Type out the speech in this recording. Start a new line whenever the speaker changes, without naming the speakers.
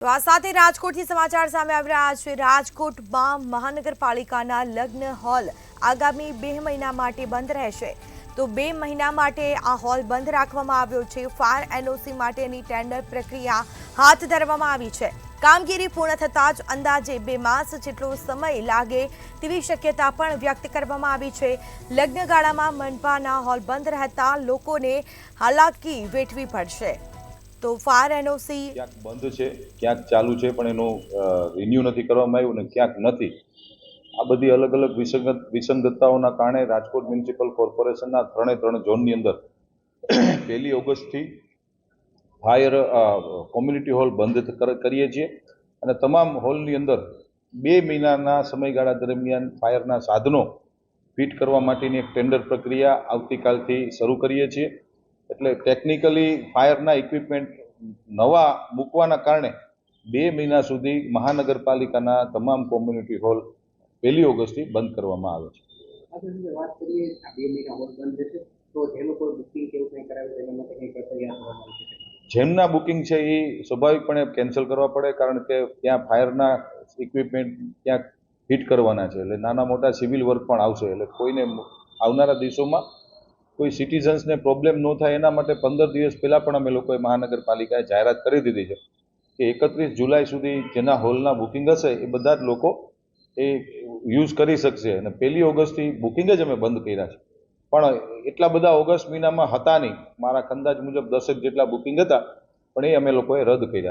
તો આ સાથે રાજકોટથી સમાચાર સામે આવી રહ્યા છે। રાજકોટમાં મહાનગરપાલિકાના લગ્ન હોલ આગામી 2 મહિના માટે બંધ રહેશે। તો 2 મહિના માટે આ હોલ બંધ રાખવામાં આવ્યો છે। ફાયર એનઓસી માટેની ટેન્ડર પ્રક્રિયા હાથ ધરવામાં આવી છે। કામગીરી પૂર્ણ થતાં જ અંદાજે 2 માસ જેટલો સમય લાગે તેવી શક્યતા પણ વ્યક્ત કરવામાં આવી છે। લગ્નગાળામાં મંડપાના હોલ બંધ રહેતા લોકોને હાલાકી વેઠવી પડશે। તો ફાયર એનઓસી
ક્યાંક બંધ છે, ક્યાંક ચાલુ છે, પણ એનું રિન્યુ નથી કરવામાં આવ્યું અને ક્યાંક નથી। આ બધી અલગ અલગ વિસંગતતાઓના કારણે રાજકોટ મ્યુનિસિપલ કોર્પોરેશનના 3 ઝોનની અંદર 1 ઓગસ્ટથી ફાયર કોમ્યુનિટી હોલ બંધ કરીએ છીએ અને તમામ હોલની અંદર 2 મહિનાના સમયગાળા દરમિયાન ફાયરના સાધનો ફિટ કરવા માટેની એક ટેન્ડર પ્રક્રિયા આવતીકાલથી શરૂ કરીએ છીએ। એટલે ટેકનિકલી ફાયરના ઇક્વિપમેન્ટ નવા મૂકવાના કારણે 2 મહિના સુધી મહાનગરપાલિકાના તમામ કોમ્યુનિટી હોલ 1 ઓગસ્ટથી બંધ કરવામાં આવે છે।
વાત કરીએ 2 મહિના હોલ બંધ રહેશે તો જે લોકો બુકિંગ કેવું કંઈ કરાવે તેના માટે કંઈ પ્રક્રિયા કરવામાં આવશે?
જેમના બુકિંગ છે એ સ્વાભાવિકપણે કેન્સલ કરવા પડે, કારણ કે ત્યાં ફાયરના ઇક્વિપમેન્ટ ક્યાંક ફિટ કરવાના છે। એટલે નાના મોટા સિવિલ વર્ક પણ આવશે। એટલે કોઈને આવનારા દિવસોમાં કોઈ સિટીઝન્સને પ્રોબ્લેમ ન થાય એના માટે 15 દિવસ પહેલાં પણ અમે લોકોએ મહાનગરપાલિકાએ જાહેરાત કરી દીધી છે કે 31 જુલાઈ સુધી જેના હોલના બુકિંગ હશે એ બધા જ લોકો એ યુઝ કરી શકશે। અને 1 ઓગસ્ટથી બુકિંગ જ અમે બંધ કર્યા છે, પણ એટલા બધા ઓગસ્ટ મહિનામાં હતા નહીં। મારા અંદાજ મુજબ 10 જેટલા બુકિંગ હતા, પણ એ અમે લોકોએ રદ કર્યા।